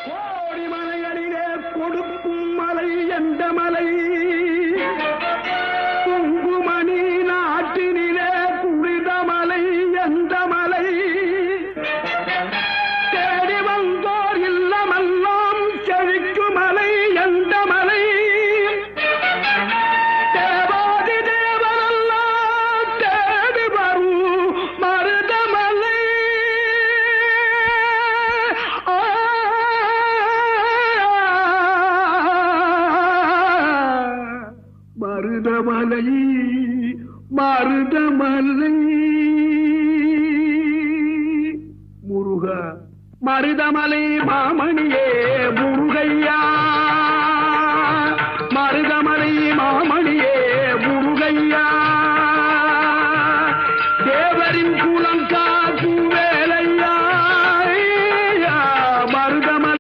கோடி மலைகளிலே கொடுக்கும் மலை எந்த மலை? குங்குமணி நாட்டினிலே புனித மலை எந்த மலை? தேடி வந்தோர் இல்லமெல்லாம் செழிக்கும் மலை எந்த மலை? தேவாதி தேவரெல்லாம் தேடி வரும் மருதமலை. மருதமலை மருதமலை முருகா மருதமலை மாமணி